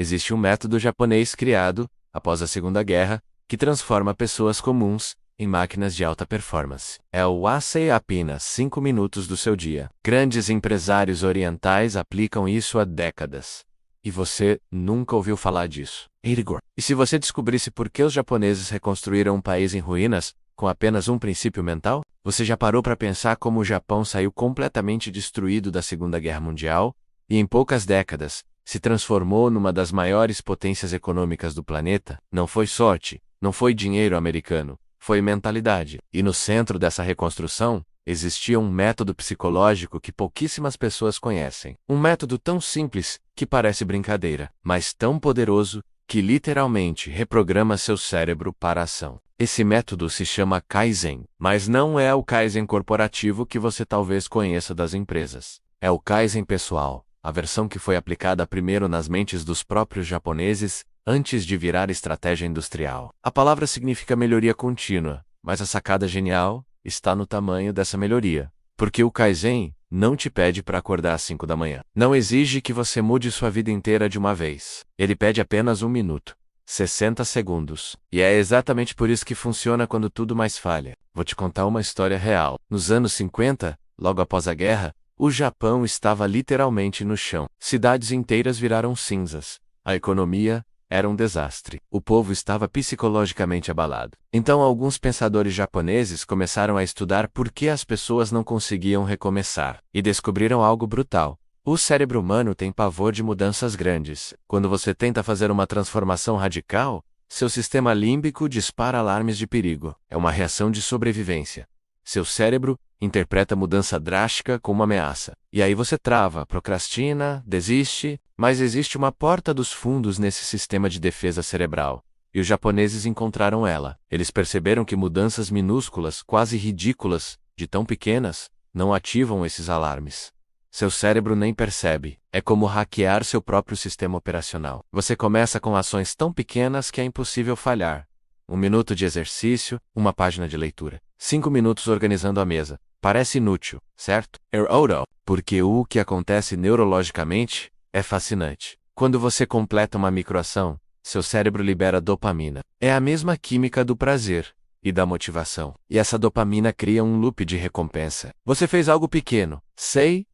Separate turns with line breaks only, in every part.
Existe um método japonês criado, após a Segunda Guerra, que transforma pessoas comuns em máquinas de alta performance. É o Wasei apenas 5 minutos do seu dia. Grandes empresários orientais aplicam isso há décadas. E você nunca ouviu falar disso. E se você descobrisse por que os japoneses reconstruíram um país em ruínas, com apenas um princípio mental? Você já parou para pensar como o Japão saiu completamente destruído da Segunda Guerra Mundial, e em poucas décadas, se transformou numa das maiores potências econômicas do planeta? Não foi sorte, não foi dinheiro americano, foi mentalidade. E no centro dessa reconstrução, existia um método psicológico que pouquíssimas pessoas conhecem. Um método tão simples, que parece brincadeira, mas tão poderoso, que literalmente reprograma seu cérebro para a ação. Esse método se chama Kaizen, mas não é o Kaizen corporativo que você talvez conheça das empresas. É o Kaizen pessoal, a versão que foi aplicada primeiro nas mentes dos próprios japoneses, antes de virar estratégia industrial. A palavra significa melhoria contínua, mas a sacada genial está no tamanho dessa melhoria. Porque o Kaizen não te pede para acordar às 5 da manhã. Não exige que você mude sua vida inteira de uma vez. Ele pede apenas 1 minuto. 60 segundos. E é exatamente por isso que funciona quando tudo mais falha. Vou te contar uma história real. Nos anos 50, logo após a guerra, o Japão estava literalmente no chão. Cidades inteiras viraram cinzas. A economia era um desastre. O povo estava psicologicamente abalado. Então alguns pensadores japoneses começaram a estudar por que as pessoas não conseguiam recomeçar. E descobriram algo brutal. O cérebro humano tem pavor de mudanças grandes. Quando você tenta fazer uma transformação radical, seu sistema límbico dispara alarmes de perigo. É uma reação de sobrevivência. Seu cérebro interpreta mudança drástica como uma ameaça. E aí você trava, procrastina, desiste, mas existe uma porta dos fundos nesse sistema de defesa cerebral. E os japoneses encontraram ela. Eles perceberam que mudanças minúsculas, quase ridículas, de tão pequenas, não ativam esses alarmes. Seu cérebro nem percebe. É como hackear seu próprio sistema operacional. Você começa com ações tão pequenas que é impossível falhar. 1 minuto de exercício, uma página de leitura. 5 minutos organizando a mesa. Parece inútil, certo? Porque o que acontece neurologicamente é fascinante. Quando você completa uma microação, seu cérebro libera dopamina. É a mesma química do prazer e da motivação. E essa dopamina cria um loop de recompensa. Você fez algo pequeno.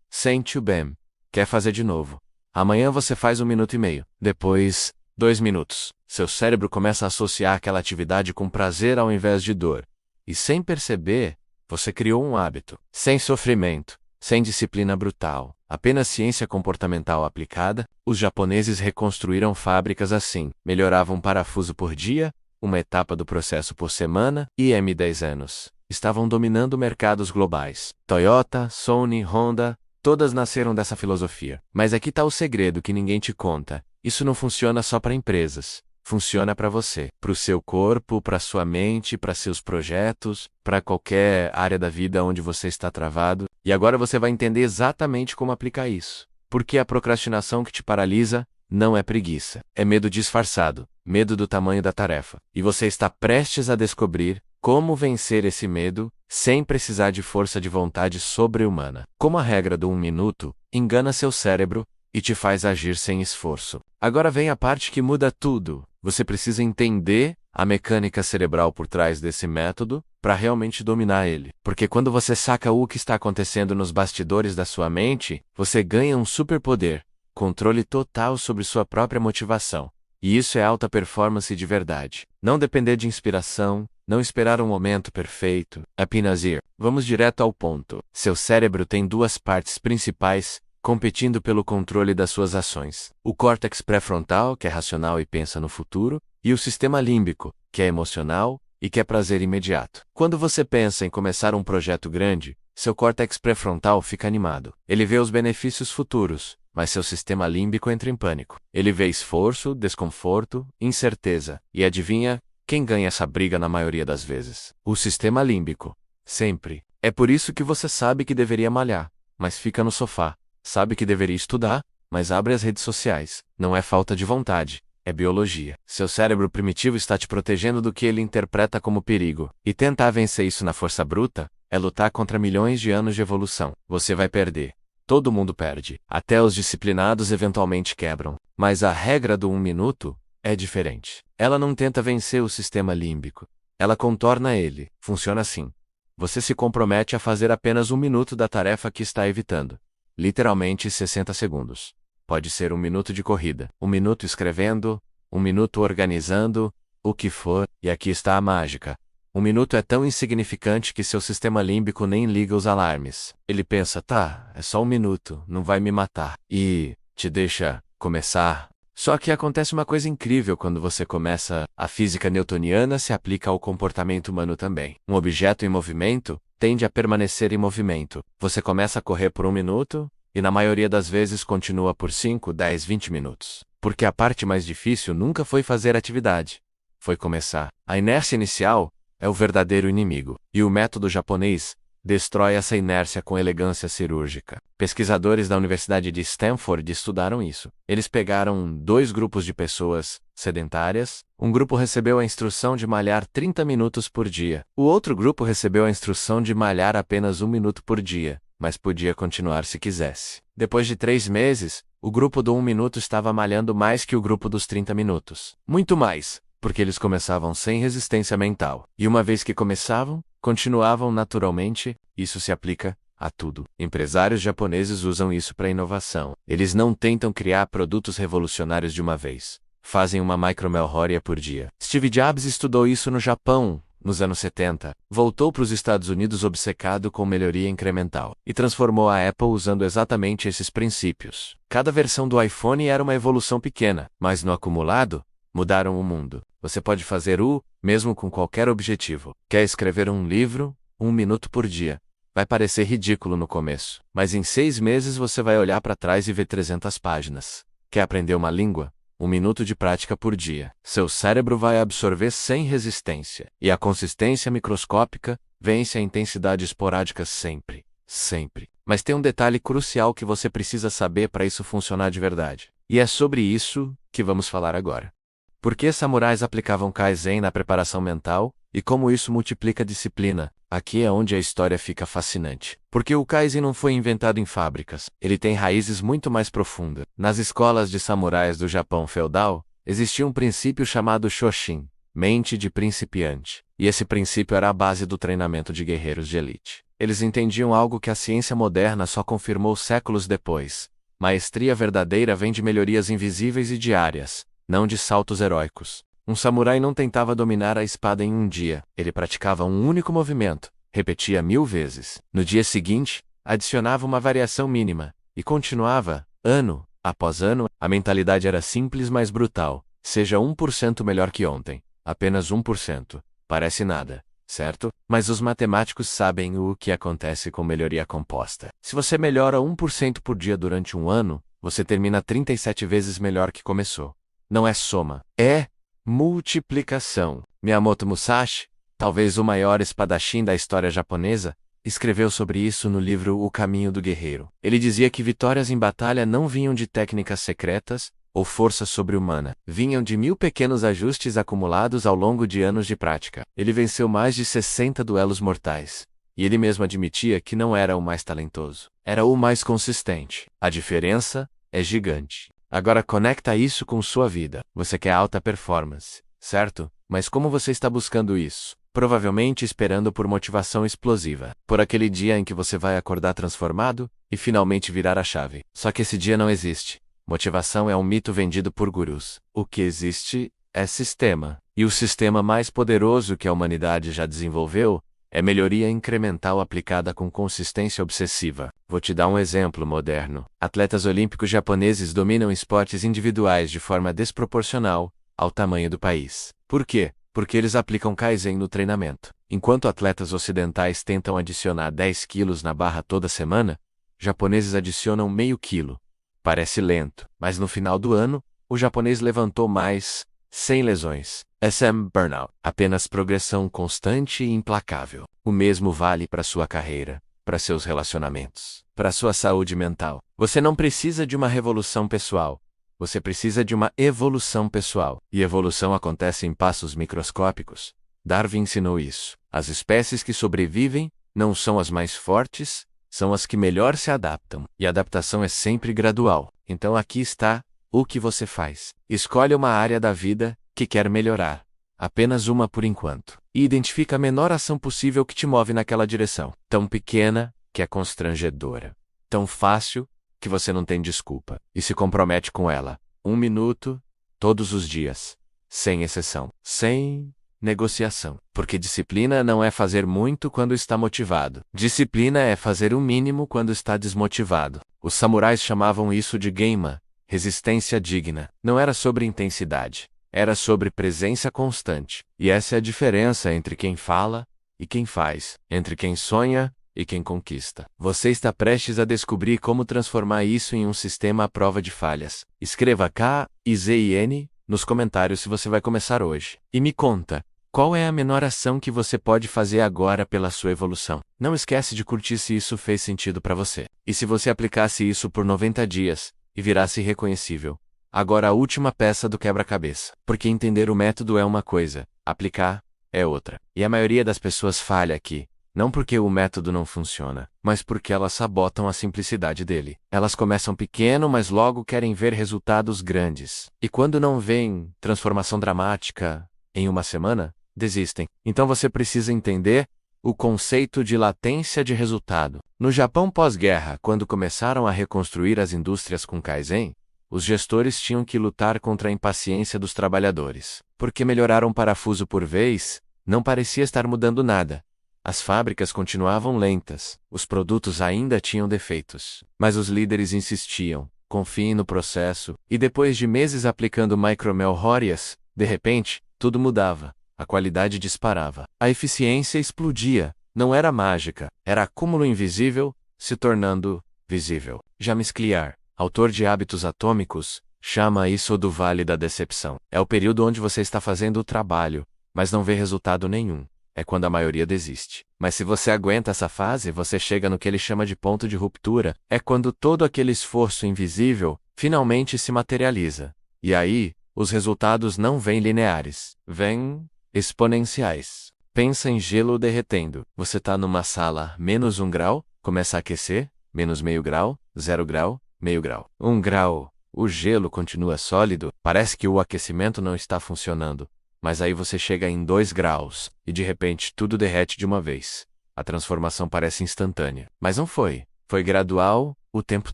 Sente-o bem. Quer fazer de novo. Amanhã você faz 1 minuto e meio. Depois, 2 minutos. Seu cérebro começa a associar aquela atividade com prazer ao invés de dor. E sem perceber, você criou um hábito. Sem sofrimento, sem disciplina brutal, apenas ciência comportamental aplicada, os japoneses reconstruíram fábricas assim. Melhoravam um parafuso por dia, uma etapa do processo por semana, e em 10 anos. Estavam dominando mercados globais. Toyota, Sony, Honda, todas nasceram dessa filosofia. Mas aqui está o segredo que ninguém te conta. Isso não funciona só para empresas. Funciona para você, para o seu corpo, para sua mente, para seus projetos, para qualquer área da vida onde você está travado. E agora você vai entender exatamente como aplicar isso. Porque a procrastinação que te paralisa não é preguiça, é medo disfarçado, medo do tamanho da tarefa. E você está prestes a descobrir como vencer esse medo sem precisar de força de vontade sobre-humana. Como a regra do 1 minuto engana seu cérebro e te faz agir sem esforço. Agora vem a parte que muda tudo. Você precisa entender a mecânica cerebral por trás desse método para realmente dominar ele. Porque quando você saca o que está acontecendo nos bastidores da sua mente, você ganha um superpoder, controle total sobre sua própria motivação. E isso é alta performance de verdade. Não depender de inspiração, não esperar um momento perfeito. Apenas ir. Vamos direto ao ponto. Seu cérebro tem 2 partes principais, competindo pelo controle das suas ações. O córtex pré-frontal, que é racional e pensa no futuro, e o sistema límbico, que é emocional e quer prazer imediato. Quando você pensa em começar um projeto grande, seu córtex pré-frontal fica animado. Ele vê os benefícios futuros, mas seu sistema límbico entra em pânico. Ele vê esforço, desconforto, incerteza. E adivinha quem ganha essa briga na maioria das vezes? O sistema límbico. Sempre. É por isso que você sabe que deveria malhar, mas fica no sofá. Sabe que deveria estudar, mas abre as redes sociais. Não é falta de vontade, é biologia. Seu cérebro primitivo está te protegendo do que ele interpreta como perigo. E tentar vencer isso na força bruta é lutar contra milhões de anos de evolução. Você vai perder. Todo mundo perde. Até os disciplinados eventualmente quebram. Mas a regra do 1 minuto é diferente. Ela não tenta vencer o sistema límbico. Ela contorna ele. Funciona assim. Você se compromete a fazer apenas 1 minuto da tarefa que está evitando. Literalmente 60 segundos. Pode ser 1 minuto de corrida, 1 minuto escrevendo, 1 minuto organizando, o que for, e aqui está a mágica. 1 minuto é tão insignificante que seu sistema límbico nem liga os alarmes. Ele pensa, tá, é só 1 minuto, não vai me matar. E te deixa começar. Só que acontece uma coisa incrível quando você começa. A física newtoniana se aplica ao comportamento humano também. Um objeto em movimento tende a permanecer em movimento. Você começa a correr por 1 minuto, e na maioria das vezes continua por 5, 10, 20 minutos. Porque a parte mais difícil nunca foi fazer atividade. Foi começar. A inércia inicial é o verdadeiro inimigo. E o método japonês destrói essa inércia com elegância cirúrgica. Pesquisadores da Universidade de Stanford estudaram isso. Eles pegaram 2 grupos de pessoas sedentárias. Um grupo recebeu a instrução de malhar 30 minutos por dia. O outro grupo recebeu a instrução de malhar apenas 1 minuto por dia, mas podia continuar se quisesse. Depois de 3 meses, o grupo do 1 minuto estava malhando mais que o grupo dos 30 minutos. Muito mais, porque eles começavam sem resistência mental. E uma vez que começavam, continuavam naturalmente. Isso se aplica a tudo. Empresários japoneses usam isso para inovação. Eles não tentam criar produtos revolucionários de uma vez. Fazem uma micromelhória por dia. Steve Jobs estudou isso no Japão, nos anos 70. Voltou para os Estados Unidos obcecado com melhoria incremental. E transformou a Apple usando exatamente esses princípios. Cada versão do iPhone era uma evolução pequena, mas no acumulado, mudaram o mundo. Você pode fazer mesmo com qualquer objetivo. Quer escrever um livro? 1 minuto por dia. Vai parecer ridículo no começo, mas em 6 meses você vai olhar para trás e ver 300 páginas. Quer aprender uma língua? 1 minuto de prática por dia. Seu cérebro vai absorver sem resistência. E a consistência microscópica vence a intensidade esporádica sempre. Sempre. Mas tem um detalhe crucial que você precisa saber para isso funcionar de verdade. E é sobre isso que vamos falar agora. Por que samurais aplicavam Kaizen na preparação mental, e como isso multiplica a disciplina? Aqui é onde a história fica fascinante. Porque o Kaizen não foi inventado em fábricas, ele tem raízes muito mais profundas. Nas escolas de samurais do Japão feudal, existia um princípio chamado Shoshin, mente de principiante. E esse princípio era a base do treinamento de guerreiros de elite. Eles entendiam algo que a ciência moderna só confirmou séculos depois. Maestria verdadeira vem de melhorias invisíveis e diárias, não de saltos heróicos. Um samurai não tentava dominar a espada em um dia. Ele praticava um único movimento, repetia 1000 vezes. No dia seguinte, adicionava uma variação mínima, e continuava, ano após ano. A mentalidade era simples, mas brutal. Seja 1% melhor que ontem. Apenas 1%. Parece nada, certo? Mas os matemáticos sabem o que acontece com melhoria composta. Se você melhora 1% por dia durante um ano, você termina 37 vezes melhor que começou. Não é soma, é multiplicação. Miyamoto Musashi, talvez o maior espadachim da história japonesa, escreveu sobre isso no livro O Caminho do Guerreiro. Ele dizia que vitórias em batalha não vinham de técnicas secretas ou força sobre-humana, vinham de 1000 pequenos ajustes acumulados ao longo de anos de prática. Ele venceu mais de 60 duelos mortais. E ele mesmo admitia que não era o mais talentoso, era o mais consistente. A diferença é gigante. Agora conecta isso com sua vida. Você quer alta performance, certo? Mas como você está buscando isso? Provavelmente esperando por motivação explosiva. Por aquele dia em que você vai acordar transformado e finalmente virar a chave. Só que esse dia não existe. Motivação é um mito vendido por gurus. O que existe é sistema. E o sistema mais poderoso que a humanidade já desenvolveu é melhoria incremental aplicada com consistência obsessiva. Vou te dar um exemplo moderno. Atletas olímpicos japoneses dominam esportes individuais de forma desproporcional ao tamanho do país. Por quê? Porque eles aplicam Kaizen no treinamento. Enquanto atletas ocidentais tentam adicionar 10 quilos na barra toda semana, japoneses adicionam meio quilo. Parece lento, mas no final do ano, o japonês levantou mais, sem lesões. SM Burnout. Apenas progressão constante e implacável. O mesmo vale para sua carreira, para seus relacionamentos, para sua saúde mental. Você não precisa de uma revolução pessoal. Você precisa de uma evolução pessoal. E evolução acontece em passos microscópicos. Darwin ensinou isso. As espécies que sobrevivem não são as mais fortes, são as que melhor se adaptam. E a adaptação é sempre gradual. Então aqui está O que você faz? Escolhe uma área da vida que quer melhorar. Apenas uma por enquanto. E identifica a menor ação possível que te move naquela direção. Tão pequena que é constrangedora. Tão fácil que você não tem desculpa. E se compromete com ela. 1 minuto, todos os dias. Sem exceção. Sem negociação. Porque disciplina não é fazer muito quando está motivado. Disciplina é fazer o mínimo quando está desmotivado. Os samurais chamavam isso de Genma, resistência digna. Não era sobre intensidade. Era sobre presença constante. E essa é a diferença entre quem fala e quem faz. Entre quem sonha e quem conquista. Você está prestes a descobrir como transformar isso em um sistema à prova de falhas. Escreva KIZN nos comentários se você vai começar hoje. E me conta, qual é a menor ação que você pode fazer agora pela sua evolução? Não esquece de curtir se isso fez sentido para você. E se você aplicasse isso por 90 dias e virasse irreconhecível? Agora a última peça do quebra-cabeça. Porque entender o método é uma coisa, aplicar é outra. E a maioria das pessoas falha aqui. Não porque o método não funciona, mas porque elas sabotam a simplicidade dele. Elas começam pequeno, mas logo querem ver resultados grandes. E quando não veem transformação dramática em uma semana, desistem. Então você precisa entender o conceito de latência de resultado. No Japão pós-guerra, quando começaram a reconstruir as indústrias com Kaizen, os gestores tinham que lutar contra a impaciência dos trabalhadores. Porque melhorar um parafuso por vez não parecia estar mudando nada. As fábricas continuavam lentas, os produtos ainda tinham defeitos. Mas os líderes insistiam, confiem no processo, e depois de meses aplicando micromelhorias, de repente, tudo mudava. A qualidade disparava. A eficiência explodia. Não era mágica, era acúmulo invisível, se tornando visível. James Clear, autor de Hábitos Atômicos, chama isso do Vale da Decepção. É o período onde você está fazendo o trabalho, mas não vê resultado nenhum. É quando a maioria desiste. Mas se você aguenta essa fase, você chega no que ele chama de ponto de ruptura. É quando todo aquele esforço invisível finalmente se materializa. E aí, os resultados não vêm lineares. Vêm exponenciais. Pensa em gelo derretendo. Você está numa sala -1 grau, começa a aquecer, -0,5 grau, 0 grau, meio grau. 1 grau. O gelo continua sólido, parece que o aquecimento não está funcionando. Mas aí você chega em 2 graus, e de repente tudo derrete de uma vez. A transformação parece instantânea. Mas não foi. Foi gradual, o tempo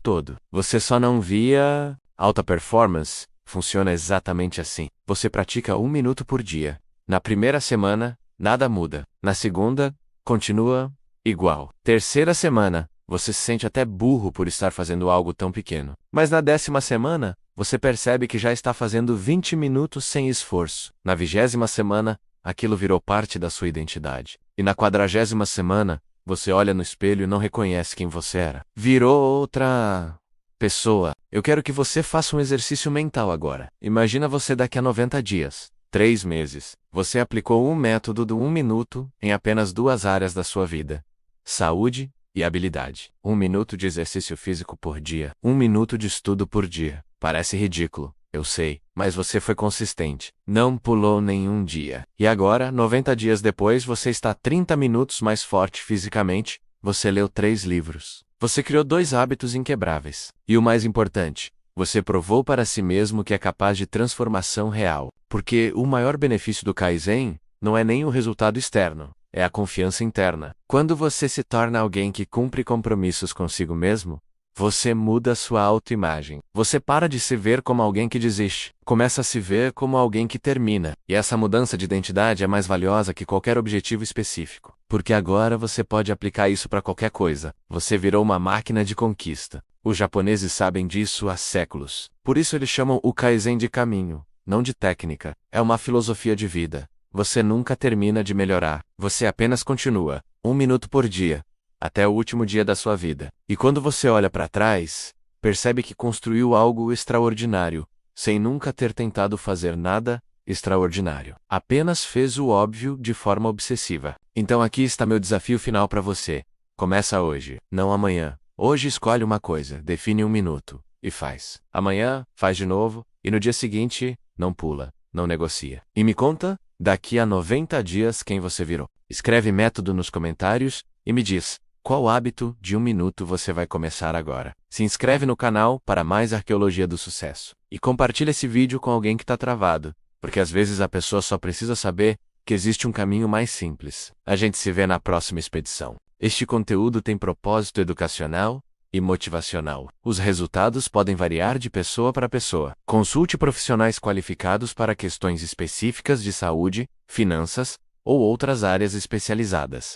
todo. Você só não via. Alta performance funciona exatamente assim. Você pratica 1 minuto por dia. Na primeira semana, nada muda. Na segunda, continua igual. Terceira semana, você se sente até burro por estar fazendo algo tão pequeno. Mas na 10ª semana, você percebe que já está fazendo 20 minutos sem esforço. Na 20ª semana, aquilo virou parte da sua identidade. E na 40ª semana, você olha no espelho e não reconhece quem você era. Virou outra pessoa. Eu quero que você faça um exercício mental agora. Imagina você daqui a 90 dias, 3 meses. Você aplicou um método do 1 minuto em apenas 2 áreas da sua vida: saúde e habilidade. 1 minuto de exercício físico por dia. 1 minuto de estudo por dia. Parece ridículo, eu sei, mas você foi consistente. Não pulou nenhum dia. E agora, 90 dias depois, você está 30 minutos mais forte fisicamente, você leu 3 livros. Você criou 2 hábitos inquebráveis. E o mais importante, você provou para si mesmo que é capaz de transformação real. Porque o maior benefício do Kaizen não é nem o resultado externo, é a confiança interna. Quando você se torna alguém que cumpre compromissos consigo mesmo, você muda sua autoimagem. Você para de se ver como alguém que desiste, começa a se ver como alguém que termina. E essa mudança de identidade é mais valiosa que qualquer objetivo específico. Porque agora você pode aplicar isso para qualquer coisa. Você virou uma máquina de conquista. Os japoneses sabem disso há séculos. Por isso eles chamam o Kaizen de caminho, não de técnica. É uma filosofia de vida. Você nunca termina de melhorar. Você apenas continua, 1 minuto por dia, até o último dia da sua vida. E quando você olha para trás, percebe que construiu algo extraordinário, sem nunca ter tentado fazer nada extraordinário. Apenas fez o óbvio de forma obsessiva. Então aqui está meu desafio final para você. Começa hoje, não amanhã. Hoje escolhe uma coisa, define 1 minuto, e faz. Amanhã, faz de novo, e no dia seguinte, não pula, não negocia. E me conta, daqui a 90 dias, quem você virou. Escreve método nos comentários, e me diz, qual hábito de 1 minuto você vai começar agora? Se inscreve no canal para mais arqueologia do sucesso. E compartilhe esse vídeo com alguém que está travado, porque às vezes a pessoa só precisa saber que existe um caminho mais simples. A gente se vê na próxima expedição. Este conteúdo tem propósito educacional e motivacional. Os resultados podem variar de pessoa para pessoa. Consulte profissionais qualificados para questões específicas de saúde, finanças ou outras áreas especializadas.